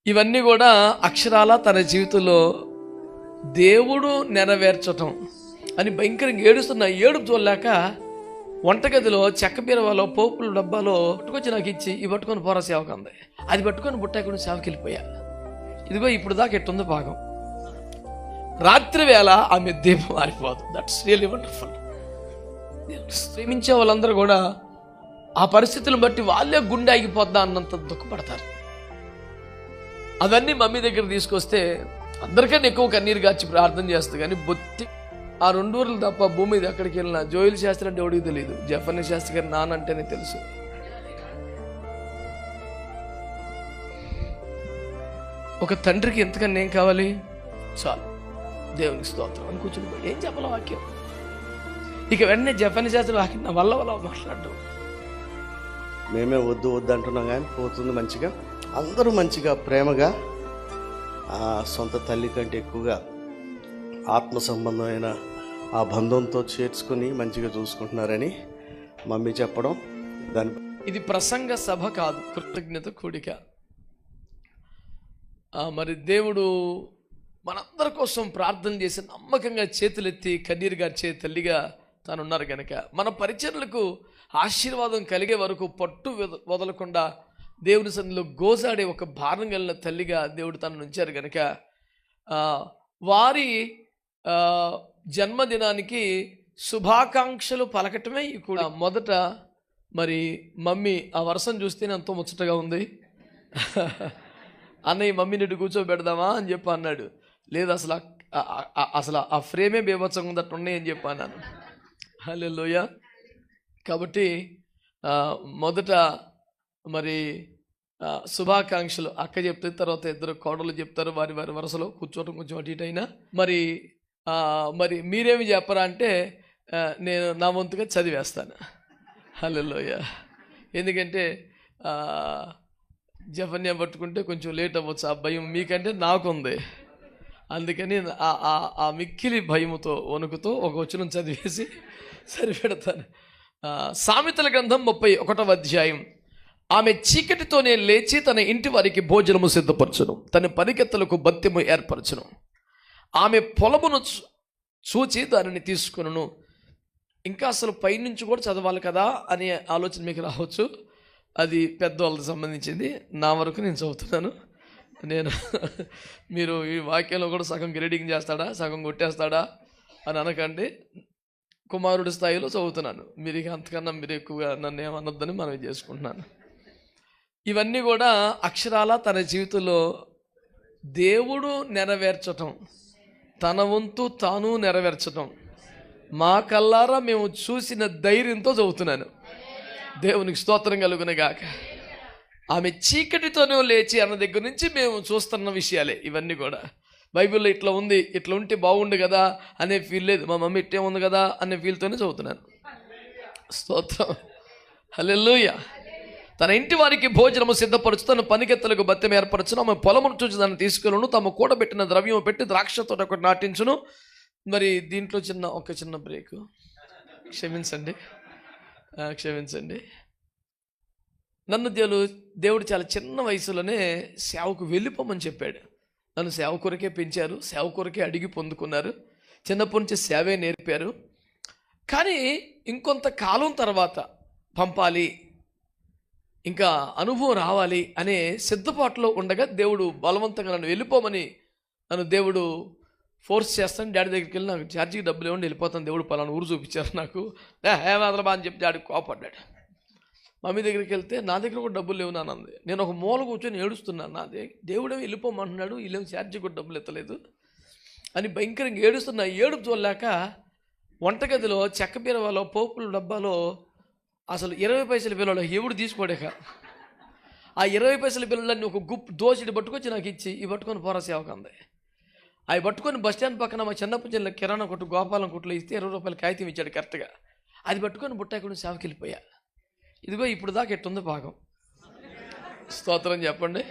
ఇవన్నీ కూడా అక్షరాల తన జీవితంలో దేవుడు నెరవేర్చటం అని భయంకరంగా ఏడుస్తున్న ఏడుపు చూడలేక వంటగదిలో చెక్క బీరవాలో పోపుల డబ్బాలో పట్టుకొచ్చి నాకు ఇచ్చి ఈ పట్టుకొని పోరా సేవకు అంది. అది పట్టుకొని బుట్టాకుని సేవకి వెళ్ళిపోయా. ఇదిగో ఇప్పుడు దాకా ఎట్టుంది భాగం. రాత్రి వేళ ఆమె దీపం ఆరిపోదు. That's really wonderful. ప్రేమించే వాళ్ళందరూ కూడా ఆ పరిస్థితులను బట్టి వాళ్ళే గుండె ఆగిపోద్దా అన్నంత దుఃఖపడతారు. అవన్నీ మమ్మీ దగ్గర తీసుకొస్తే అందరికన్నా ఎక్కువ కన్నీరు గార్చి ప్రార్థన చేస్తుంది. కానీ బొత్తి ఆ 2 ఊర్లు తప్ప భూమి మీద ఎక్కడికి వెళ్ళినా జోయిల్ శాస్త్రి అంటే ఎవడికి తెలియదు, జఫర్ని శాస్త్రి గారి నాన్న అంటేనే తెలుసు. ఒక తండ్రికి ఎంతకన్నా ఏం కావాలి? చాలు, దేవునికి స్తోత్రం అని కూర్చుని ఏం చెప్పాలి వాక్యం. ఇక వెంటనే జఫర్ని శాస్త్రి వాక్యం నా వల్ల మాట్లాడడం. మేమే వద్దు వద్దు అంటున్నాం కానీ పోతుంది మంచిగా. అందరూ మంచిగా ప్రేమగా సొంత తల్లి కంటే ఎక్కువగా ఆత్మ సంబంధమైన ఆ బంధంతో చేర్చుకుని మంచిగా చూసుకుంటున్నారని మమ్మీ చెప్పడం. ఇది ప్రసంగ సభ కాదు, కృతజ్ఞత కూడిక. మరి దేవుడు మనందరి కోసం ప్రార్థన చేసి నమ్మకంగా చేతులెత్తి కన్నీరు గార్చే తల్లిగా తానున్నారు కనుక మన పరిచర్లకు ఆశీర్వాదం కలిగే వరకు పట్టు వదలకుండా దేవుని సన్నిధిలో గోజాడే ఒక భారం కలిగిన తల్లిగా దేవుడు తనను ఉంచారు కనుక వారి జన్మదినానికి శుభాకాంక్షలు పలకటమే కూడా. మొదట మరి మమ్మీ ఆ వర్షం చూస్తేనే ఎంతో ముచ్చటగా ఉంది. అన్నయ్య మమ్మీని ఇటు కూర్చోబెడదామా అని చెప్పి అన్నాడు. లేదు అసలు ఆ ఫ్రేమే బేభత్సంగా ఉందట్టు ఉన్నాయి అని చెప్పి అన్నాను. హల్లెలూయా. కాబట్టి మొదట మరి శుభాకాంక్షలు అక్క చెప్తే తర్వాత ఇద్దరు కోడలు చెప్తారు. వారి వరుసలో కూర్చోవటం కొంచెం అటు ఇటు అయినా మరి మీరేమి చెప్పరా అంటే నేను నా వంతుగా చదివేస్తాను. హల్లెలూయా. ఎందుకంటే జఫన్యా పట్టుకుంటే కొంచెం లేట్ అవ్వచ్చు. ఆ భయం మీకంటే నాకుంది. అందుకని ఆ మిక్కిలి భయముతో వణుకుతో ఒక వచనం చదివేసి సరిపెడతాను. సామెతల గ్రంథం 31వ అధ్యాయం. ఆమె చీకటితోనే లేచి తన ఇంటి వారికి భోజనము సిద్ధపరచును, తన పనికెత్తలకు బత్యము ఏర్పరచును. ఆమె పొలమును చూచి దానిని తీసుకును. ఇంకా అసలు పైనుంచి కూడా చదవాలి కదా అనే ఆలోచన మీకు రావచ్చు. అది పెద్దవాళ్ళకి సంబంధించింది. నా వరకు నేను చదువుతున్నాను. మీరు ఈ వాక్యంలో కూడా సగం గ్రేడింగ్ చేస్తాడా సగం కొట్టేస్తాడా అని అనకండి. కుమారుడి స్థాయిలో చదువుతున్నాను. మీరు ఇక అంతకన్నా మీరు ఎక్కువగా నన్ను ఏమనొద్దని మనం చేసుకుంటున్నాను. ఇవన్నీ కూడా అక్షరాల తన జీవితంలో దేవుడు నెరవేర్చటం, తన వంతు తాను నెరవేర్చటం మా కల్లారా మేము చూసిన ధైర్యంతో చదువుతున్నాను. దేవునికి స్తోత్రం కలుగునగాక. ఆమె చీకటితోనే లేచి అన్న దగ్గర నుంచి మేము చూస్తున్న విషయాలే ఇవన్నీ కూడా. బైబిల్లో ఇట్లా ఉంది, ఇట్లా ఉంటే బాగుండు కదా అనే ఫీల్ లేదు. మా మమ్మీ ఇట్టే ఉంది కదా అనే ఫీల్తోనే చదువుతున్నాను. స్తోత్రం. హల్లెలూయా. తన ఇంటి వారికి భోజనము సిద్ధపరచు, తన పనికెత్తలకు బత్యం ఏర్పరచును. ఆమె పొలమును చూసి దాన్ని తీసుకెళ్ళను, తమ కూడబెట్టిన ద్రవ్యం పెట్టి ద్రాక్ష తోట ఒకటి నాటించును. మరి దీంట్లో ఒక చిన్న బ్రేక్. క్షమించండి. నన్ను దేవుడు చాలా చిన్న వయసులోనే సేవకు వెళ్ళిపోమని చెప్పాడు. నన్ను సేవ కొరకే పెంచారు, సేవ కొరకే అడిగి పొందుకున్నారు. చిన్నప్పటి నుంచి సేవే నేర్పారు. కానీ ఇంకొంత కాలం తర్వాత పంపాలి, ఇంకా అనుభవం రావాలి అనే సిద్ధపాటులో ఉండగా దేవుడు బలవంతంగా నన్ను వెళ్ళిపోమని దేవుడు ఫోర్స్ చేస్తాను. డాడీ దగ్గరికి వెళ్ళి నాకు ఛార్జీకి డబ్బులు ఇవ్వండి వెళ్ళిపోతాను, దేవుడు పలానా ఊరు చూపించారు నాకు, హేమాదలబా అని చెప్పి డాడీ కోపడ్డాడు. మమ్మీ దగ్గరికి వెళ్తే నా దగ్గర కూడా డబ్బులు లేవు నానంది. నేను ఒక మూల కూర్చొని ఏడుస్తున్నాను. నాదే దేవుడేమో వెళ్ళిపోమంటున్నాడు, వీళ్ళేమో ఛార్జీ కూడా డబ్బులు ఎత్తలేదు అని భయంకరంగా ఏడుస్తున్నా. ఏడుపు చూడలేక వంటగదిలో చెక్క బీరవాలో పోపుల డబ్బాలో అసలు 20 పైసల బిల్లలో ఎవడు తీసుకోడాక ఆ 20 పైసల బిల్లలన్నీ ఒక దోసిడి పట్టుకొచ్చి నాకు ఇచ్చి ఈ పట్టుకొని పోరా సేవకు అంది. అవి పట్టుకొని బస్ స్టాండ్ పక్కన మా చిన్నప్పటి జిల్లా కిరాణా కొట్టు గోపాలం కొట్టులో ఇస్తే 20 రూపాయల కాగితం ఇచ్చాడు కరెక్ట్గా. అది పట్టుకొని బుట్టాకుని సేవకి వెళ్ళిపోయా. ఇదిగో ఇప్పుడు దాకా ఎట్టుంది భాగం. స్తోత్రం చెప్పండి.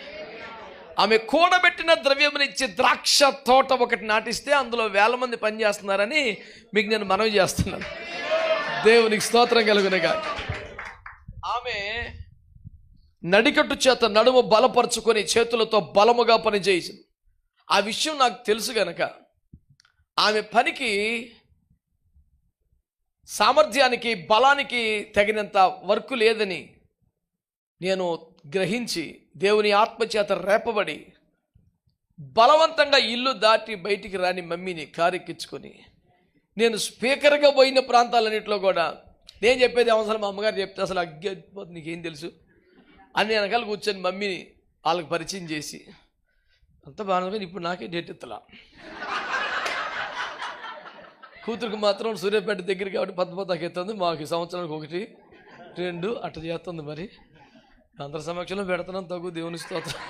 ఆమె కూడబెట్టిన ద్రవ్యమునిచ్చి ద్రాక్ష తోట ఒకటి నాటిస్తే అందులో 1000 మంది పనిచేస్తున్నారని మీకు నేను మనవి చేస్తున్నాను. దేవునికి స్తోత్రం కలుగునగాక. ఆమె నడికట్టు చేత నడుము బలపరుచుకొని చేతులతో బలముగా పనిచేసింది. ఆ విషయం నాకు తెలుసు గనక ఆమె పనికి సామర్థ్యానికి బలానికి తగినంత వర్క్ లేదని నేను గ్రహించి దేవుని ఆత్మచేత రేపబడి బలవంతంగా ఇల్లు దాటి బయటికి రాని మమ్మీని కారెక్కించుకొని నేను స్పీకర్గా పోయిన ప్రాంతాలన్నింటిలో కూడా నేను చెప్పేది అవసరం, మా అమ్మగారు చెప్తే అసలు అగ్గపోతుంది, నీకేం తెలుసు అని వెనకాల కూర్చొని మమ్మీని వాళ్ళకి పరిచయం చేసి అంత బాగుంది. ఇప్పుడు నాకే డేట్ ఎత్తలా. కూతురికి మాత్రం సూర్యాపేట దగ్గర కాబట్టి పద్మతాకి ఎత్తుంది, మాకు సంవత్సరానికి 1 2 అట్లా చేస్తుంది. మరి అందరి సమక్షంలో పెడుతున్నాం, తగ్గు దేవుని స్తోత్రం.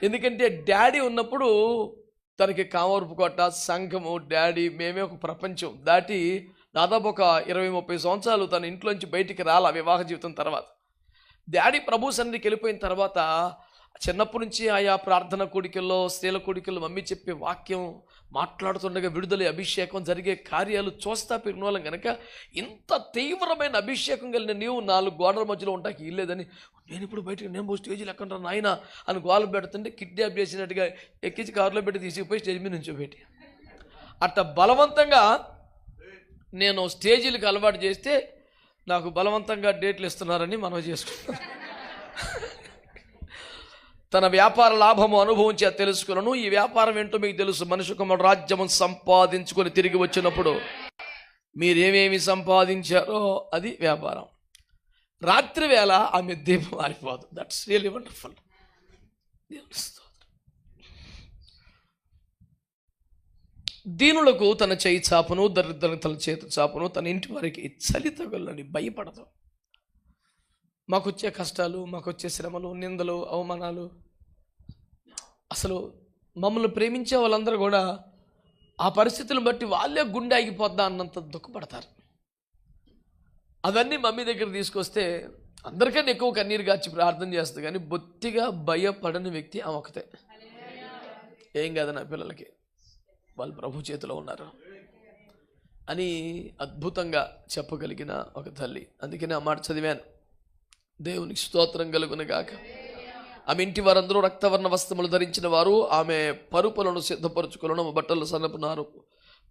ఎందుకంటే డాడీ ఉన్నప్పుడు తనకి కామవరపుకోట, సంఘము, డాడీ, మేమే ఒక ప్రపంచం దాటి దాదాపు ఒక 20-30 సంవత్సరాలు తన ఇంట్లోంచి బయటికి రాల వివాహ జీవితం తర్వాత. డాడీ ప్రభు సన్నిధికి వెళ్ళిపోయిన తర్వాత చిన్నప్పటి నుంచి ఆయా ప్రార్థన కూడికల్లో, స్త్రీల కూడికల్లో మమ్మీ చెప్పే వాక్యం మాట్లాడుతుండగా విడుదల, అభిషేకం జరిగే కార్యాలు చూస్తా పెరిగిన వాళ్ళం కనుక ఇంత తీవ్రమైన అభిషేకం కలిగిన నీవు 4 గోడల మధ్యలో ఉంటాకి ఇల్లేదని నేను ఇప్పుడు బయటకు నేను స్టేజీలు ఎక్కడ నాయన అని గోల పెడుతుంటే కిడ్నాప్ చేసినట్టుగా ఎక్కించి కారులో పెట్టి తీసుకుపోయి స్టేజ్ మీద నుంచోబెట్టి అట్లా బలవంతంగా నేను స్టేజీలకు అలవాటు చేస్తే నాకు బలవంతంగా డేట్లు ఇస్తున్నారని మనం చేసుకున్నాం. తన వ్యాపార లాభము అనుభవించి తెలుసుకున్నాను. ఈ వ్యాపారం ఏంటో మీకు తెలుసు. మనుషు కుమారుడు రాజ్యము సంపాదించుకొని తిరిగి వచ్చినప్పుడు మీరేమేమి సంపాదించారో అది వ్యాపారం. రాత్రి వేళ ఆమె దీపం ఆరిపోదు. That's really wonderful. దీనులకు తన చేయి చాపును, దరిద్రులకు తన చేతి చాపును, తన ఇంటి వారికి చలి తగులని భయపడదు. మాకొచ్చే కష్టాలు, మాకొచ్చే శ్రమలు, నిందలు, అవమానాలు, అసలు మమ్మల్ని ప్రేమించే వాళ్ళందరూ కూడా ఆ పరిస్థితులను బట్టి వాళ్ళే గుండె ఆగిపోద్దా అన్నంత దుఃఖపడతారు. అవన్నీ మమ్మీ దగ్గర తీసుకొస్తే అందరికన్నా ఎక్కువ కన్నీరు గార్చి ప్రార్థన చేస్తుంది, కానీ బొత్తిగా భయపడని వ్యక్తి ఆమె ఒకతే. ఏం కాదు నా పిల్లలకి, వాళ్ళు ప్రభు చేతిలో ఉన్నారు అని అద్భుతంగా చెప్పగలిగిన ఒక తల్లి. అందుకనే ఆ మాట చదివాను. దేవునికి స్తోత్రం కలుగును గాక. ఆమె ఇంటి వారందరూ రక్తవర్ణ వస్త్రములు ధరించిన వారు. ఆమె పరుపులను సిద్ధపరచుకులను, బట్టలు సన్నపు నారు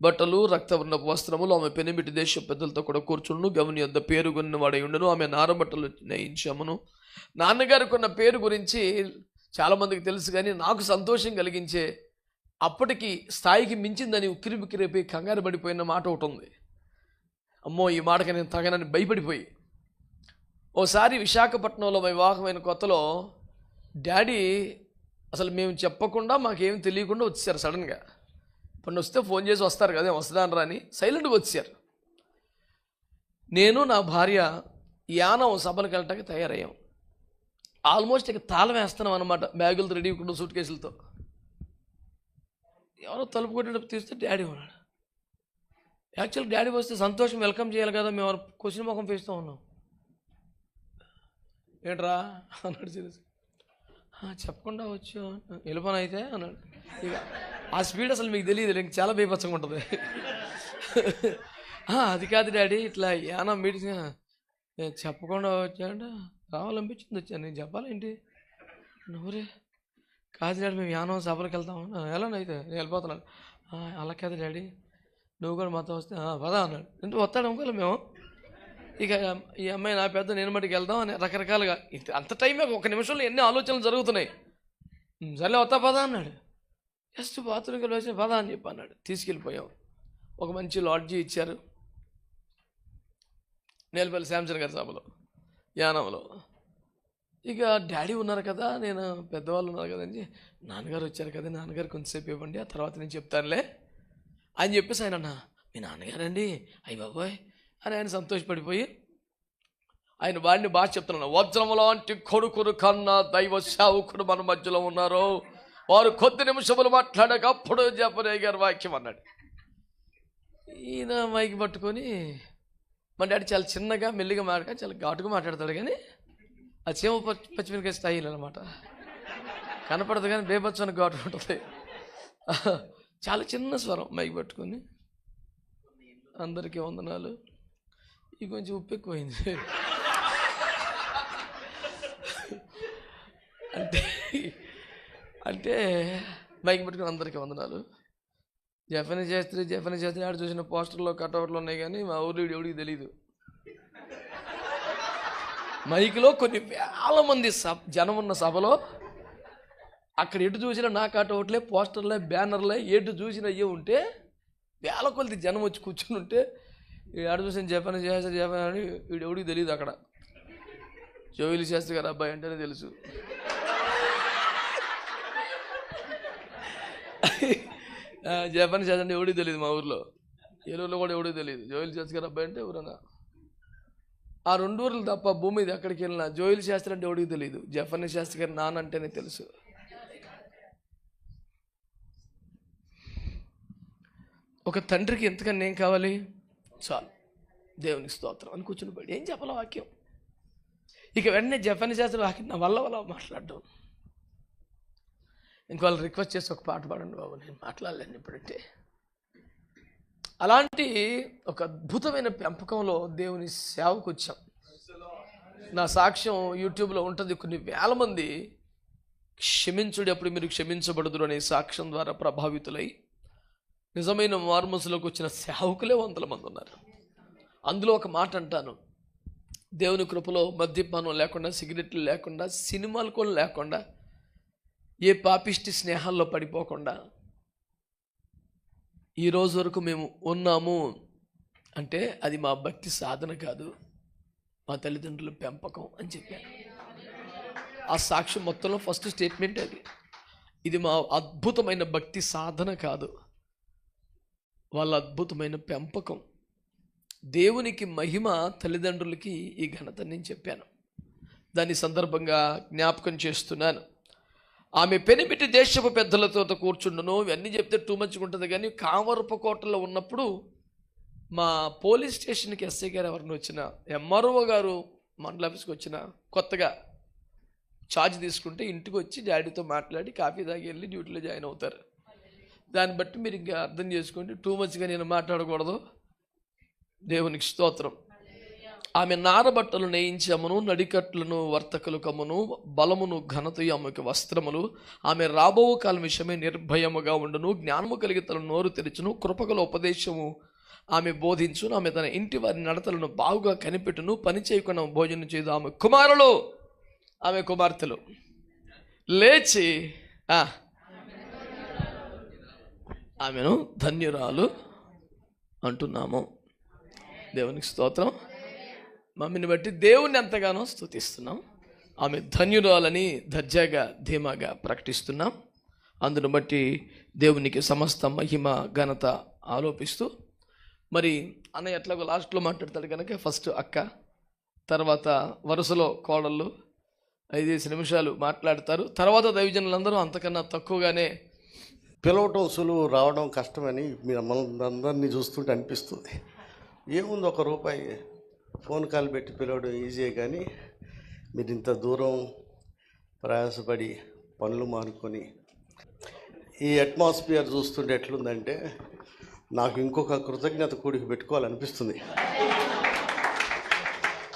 బట్టలు, రక్తవర్ణపు వస్త్రములు. ఆమె పెనిమిటి దేశ పెద్దలతో కూడా కూర్చుండు. గవని వద్ద పేరుగొన్న వాడై ఉండను. ఆమె నారబట్టలు నేయించామును. నాన్నగారికి ఉన్న పేరు గురించి చాలామందికి తెలుసు, కానీ నాకు సంతోషం కలిగించే అప్పటికి స్థాయికి మించిందని ఉక్కిరి బిక్కిరిపోయి కంగారు పడిపోయిన మాట ఒకటి ఉంది. అమ్మో ఈ మాటకి నేను తగనని భయపడిపోయి ఓసారి విశాఖపట్నంలో వివాహమైన కొత్తలో డాడీ అసలు మేము చెప్పకుండా మాకేం తెలియకుండా వచ్చేసారు. సడన్గా ఇప్పుడు వస్తే ఫోన్ చేసి వస్తారు కదా, వస్తానరా అని సైలెంట్గా వచ్చారు. నేను నా భార్య యానం సభలకు వెళ్ళటానికి తయారయ్యాం. ఆల్మోస్ట్ ఇక తాళం వేస్తున్నాం అనమాట, బ్యాగులతో రెడీకుండా సూట్ కేసులతో. ఎవరో తలుపు కొట్టేటప్పుడు తీస్తే డాడీ ఉన్నాడు. యాక్చువల్ డాడీ వస్తే సంతోషం వెల్కమ్ చేయాలి కదా, మేము క్వశ్చన్ ముఖం పేస్తూ ఉన్నాం. ఏంట్రా అన్నాడు సీరియస్. చెప్పకుండా వచ్చి వెళ్ళిపోను అయితే అన్నాడు. ఇక ఆ స్పీడ్ అసలు మీకు తెలియదు, ఇంక చాలా బీభత్సంగా ఉంటుంది. అది కాదు డాడీ, ఇట్లా యానా మీటింగ్ చెప్పకుండా వచ్చాడు, రావాలనిపించింది వచ్చాను, నేను చెప్పాలేంటి నువ్వురే. కాదు డాడీ మేము యానం సభలకు వెళ్తాము. వెళ్ళండి నేను వెళ్ళిపోతున్నాను. అలా కాదు డాడీ, నువ్వు కూడా మాతో వస్తే పదా అన్నాడు. ఎందుకు వస్తాడు అనుకోలే మేము. ఇక ఈ అమ్మాయి నా పెద్ద నేను మటుకు వెళ్దాం అని రకరకాలుగా అంత టైమే 1 నిమిషంలో ఎన్ని ఆలోచనలు జరుగుతున్నాయి. సరే వస్తా పదా అన్నాడు. జస్ట్ బాత్రూమ్కి వెళ్ళి వచ్చి పదా అని చెప్పి అన్నాడు. తీసుకెళ్ళిపోయాం. ఒక మంచి లాడ్జీ ఇచ్చారు నేలపల్లి శాంసన్ గారి సభలో యానంలో. ఇక డాడీ ఉన్నారు కదా, నేను పెద్దవాళ్ళు ఉన్నారు కదని, నాన్నగారు వచ్చారు కదా, నాన్నగారు కొంచెంసేపు ఇవ్వండి, ఆ తర్వాత నేను చెప్తానులే అని చెప్పేసి ఆయన అన్న మీ నాన్నగారండి అయ్యి బాబోయ్ అని ఆయన సంతోషపడిపోయి ఆయన వాడిని బాగా చెప్తున్నాను. వజ్రం లాంటి కొడుకును కన్నా దైవ సేవకుడు మన మధ్యలో ఉన్నారు, వారు కొద్ది నిమిషములు మాట్లాడాక అప్పుడు జపనే గారు వాక్యం అన్నాడు. ఈయన మైకి పట్టుకొని మా డాడీ చాలా చిన్నగా మెల్లిగా మాట్లాడ చాలా ఘాటుగా మాట్లాడతాడు, కానీ ఆ చీమ పచ్చిమిరకాయ స్టైల్ అనమాట. కనపడదు కానీ బేబచ్చని ఘాటు ఉంటుంది. చాలా చిన్న స్వరం మైకి పట్టుకొని అందరికీ వందనాలు. ఇది కొంచెం ఉప్పు ఎక్కువైంది. అంటే అంటే మైక్ పెట్టుకుని అందరికీ వందనాలు. జఫనీ శాస్త్రి ఆడు చూసిన పోస్టర్లో కటౌట్లు ఉన్నాయి, కానీ మా ఊళ్ళో ఎవడికి తెలీదు. మైక్లో కొన్ని వేల మంది జనం ఉన్న సభలో అక్కడ ఎటు చూసినా నా కటౌట్లే, పోస్టర్లే, బ్యానర్లే, ఎటు చూసినా అయ్యే ఉంటే వేల కొలది జనం వచ్చి కూర్చొని ఉంటే ఆడు చూసిన జఫనీ అని వీడు ఎవడికి తెలియదు. అక్కడ జోయిలి శాస్త్రి గారు అబ్బాయి అంటేనే తెలుసు. జఫనీ శాస్త్రి అంటే ఎవడికి తెలియదు. మా ఊర్లో ఏలూరులో కూడా ఎవడికి తెలియదు. జోయిలి శాస్త్రి గారు అబ్బాయి అంటే ఎవరన్నా ఆ 2 ఊర్లు తప్ప భూమి మీద ఎక్కడికి వెళ్ళినా జోయిలి శాస్త్రి అంటే ఎవడికి తెలియదు. జఫనీ శాస్త్రి గారు నాన్న అంటేనే తెలుసు. ఒక తండ్రికి ఎంతకన్నా ఏం కావాలి? చాలు, దేవునికి స్తోత్రం అని కూర్చుని పోయి ఏం చెప్పాలి వాక్యం. ఇక వెంటనే జఫనీ శాస్త్రి వాక్యం నా వల్ల మాట్లాడడం. ఇంకోళ్ళు రిక్వెస్ట్ చేసి ఒక పాట పాడండి బాబు, నేను మాట్లాడలేను ఇప్పుడంటే. అలాంటి ఒక అద్భుతమైన పెంపకంలో దేవుని సేవకు వచ్చాం. నా సాక్ష్యం యూట్యూబ్లో ఉంటుంది. కొన్ని వేల మంది క్షమించుడు అప్పుడు మీరు క్షమించబడదురు అనే సాక్ష్యం ద్వారా ప్రభావితులై నిజమైన మార్మసులోకి వచ్చిన సేవకులే 100 మంది ఉన్నారు. అందులో ఒక మాట అంటాను, దేవుని కృపలో మద్యపానం లేకుండా, సిగరెట్లు లేకుండా, సినిమాలు కూడా లేకుండా, ఏ పాపిష్టి స్నేహాల్లో పడిపోకుండా ఈ రోజు వరకు మేము ఉన్నాము అంటే అది మా భక్తి సాధన కాదు, మా తల్లిదండ్రుల పెంపకం అని చెప్పాను. ఆ సాక్ష్యం మొత్తంలో ఫస్ట్ స్టేట్మెంట్ అది. ఇది మా అద్భుతమైన భక్తి సాధన కాదు, వాళ్ళ అద్భుతమైన పెంపకం. దేవునికి మహిమ, తల్లిదండ్రులకి ఈ ఘనత నేను చెప్పాను. దాని సందర్భంగా జ్ఞాపకం చేస్తున్నాను. ఆమె పెనిమిటి దేశపు పెద్దలతో కూర్చుండును. ఇవన్నీ చెప్తే టూ మచ్గా ఉంటుంది, కానీ కామరపకోటలో ఉన్నప్పుడు మా పోలీస్ స్టేషన్కి ఎస్ఐ గారు ఎవరిని వచ్చిన, ఎంఆర్ఓ గారు మండల ఆఫీస్కి వచ్చిన, కొత్తగా ఛార్జ్ తీసుకుంటే ఇంటికి వచ్చి డాడీతో మాట్లాడి కాఫీ తాగి వెళ్ళి డ్యూటీలో జాయిన్ అవుతారు. దాన్ని బట్టి మీరు ఇంకా అర్థం చేసుకోండి, టూ మచ్గా నేను మాట్లాడకూడదు. దేవునికి స్తోత్రం. ఆమె నారబట్టలు నేయించమును, నడికట్లను వర్తకులు కమ్మును, బలమును ఘనతయు ఆమెకు వస్త్రములు. ఆమె రాబో కాలం విషయమే నిర్భయముగా ఉండును, జ్ఞానము కలిగి తన నోరు తెరిచును, కృపగల ఉపదేశము ఆమె బోధించును. ఆమె తన ఇంటి వారి నడతలను బాగుగా కనిపెట్టును, పని చేయకుండా భోజనం చేయదు. ఆమె కుమారులు, ఆమె కుమార్తెలు లేచి ఆమెను ధన్యురాలు అంటున్నాము. దేవునికి స్తోత్రం. మమ్మీని బట్టి దేవుణ్ణి ఎంతగానో స్తుతిస్తున్నాం. ఆమె ధన్యురాలని దర్జాగా ధీమాగా ప్రకటిస్తున్నాం. అందును బట్టి దేవునికి సమస్త మహిమ ఘనత ఆరోపిస్తూ, మరి అన్నయ్య ఎట్లాగో లాస్ట్లో మాట్లాడతాడు కనుక ఫస్ట్ అక్క, తర్వాత వరుసలో కోడళ్ళు 5 నిమిషాలు మాట్లాడతారు. తర్వాత దైవజనులందరూ అంతకన్నా తక్కువగానే. పిలవటం సులువు, రావడం కష్టమని మీరు అందరినీ చూస్తుంటే అనిపిస్తుంది. ఏముంది, ₹1 ఫోన్ కాల్ పెట్టి పిలవడం ఈజీ, కానీ మీరు ఇంత దూరం ప్రయాసపడి పనులు మానుకొని ఈ అట్మాస్ఫియర్ చూస్తుంటే ఎట్లుందంటే నాకు ఇంకొక కృతజ్ఞత కూడికి పెట్టుకోవాలనిపిస్తుంది.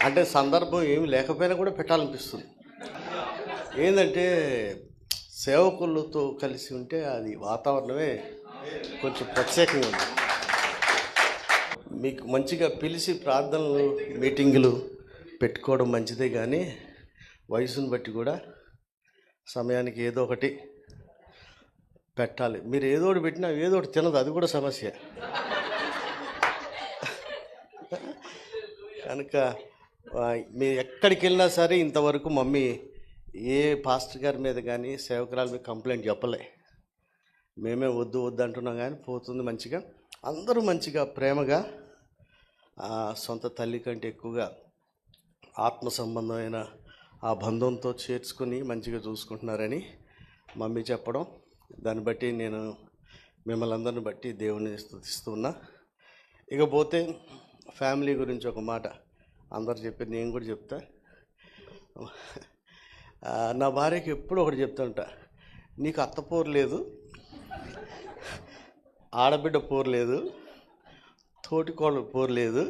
అంటే సందర్భం ఏమి లేకపోయినా కూడా పెట్టాలనిపిస్తుంది. ఏంటంటే సేవకులతో కలిసి ఉంటే అది వాతావరణమే కొంచెం ప్రత్యేకంగా ఉంది. మీకు మంచిగా పిలిచి ప్రార్థనలు, మీటింగులు పెట్టుకోవడం మంచిదే, కానీ వయసును బట్టి కూడా సమయానికి ఏదో ఒకటి పెట్టాలి. మీరు ఏదో ఒకటి పెట్టినా ఏదో ఒకటి తినదు, అది కూడా సమస్య. కనుక మీరు ఎక్కడికి వెళ్ళినా సరే ఇంతవరకు మమ్మీ ఏ పాస్టర్ గారి మీద కానీ సేవకురాల మీద కంప్లైంట్ చెప్పలే. మేమే వద్దు అంటున్నాం, కానీ పోతుంది మంచిగా. అందరూ మంచిగా ప్రేమగా సొంత తల్లి కంటే ఎక్కువగా ఆత్మ సంబంధమైన ఆ బంధంతో చేర్చుకుని మంచిగా చూసుకుంటున్నారని మమ్మీ చెప్పడం, దాన్ని బట్టి నేను మిమ్మల్ని అందరిని బట్టి దేవుని స్తుతిస్తూ ఉన్నా. ఇకపోతే ఫ్యామిలీ గురించి ఒక మాట అందరు చెప్పి నేను కూడా చెప్తా. నా భార్యకి ఎప్పుడు ఒకటి చెప్తుంటా, నీకు అత్త పోరు లేదు, ఆడబిడ్డ పోరు లేదు, తోటికోళ్ళ పోరు లేదు,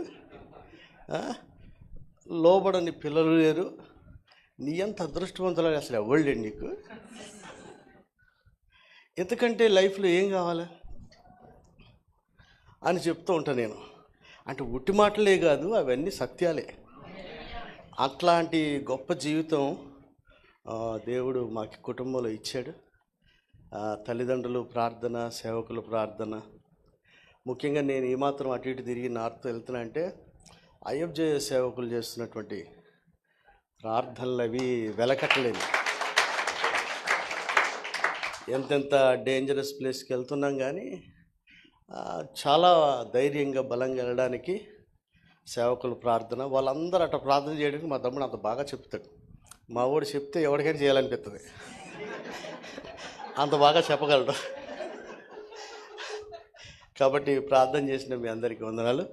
లోబడని పిల్లలు లేరు, నీ అంత అదృష్టవంతులు అసలు ఎవళ్ళండి నీకు? ఎందుకంటే లైఫ్లో ఏం కావాలి అని చెప్తూ ఉంటాను నేను. అంటే ఉట్టి మాటలే కాదు, అవన్నీ సత్యాలే. అట్లాంటి గొప్ప జీవితం దేవుడు మాకు కుటుంబంలో ఇచ్చాడు. తల్లిదండ్రులు ప్రార్థన, సేవకుల ప్రార్థన. ముఖ్యంగా నేను ఏమాత్రం అటు ఇటు తిరిగి నార్త్ వెళ్తున్నా అంటే ఐఎఫ్జే సేవకులు చేస్తున్నటువంటి ప్రార్థనలు అవి వెలకట్టలేదు. ఎంతెంత డేంజరస్ ప్లేస్కి వెళ్తున్నాం కానీ చాలా ధైర్యంగా బలంగా వెళ్ళడానికి సేవకుల ప్రార్థన. వాళ్ళందరూ అట్లా ప్రార్థన చేయడానికి మా తమ్ముడు అంత బాగా చెప్తాడు. మా వాడు చెప్తే ఎవరికైనా చేయాలనిపిస్తుంది, అంత బాగా చెప్పగలడు. కాబట్టి ప్రార్థన చేసిన మీ అందరికీ వందనాలు.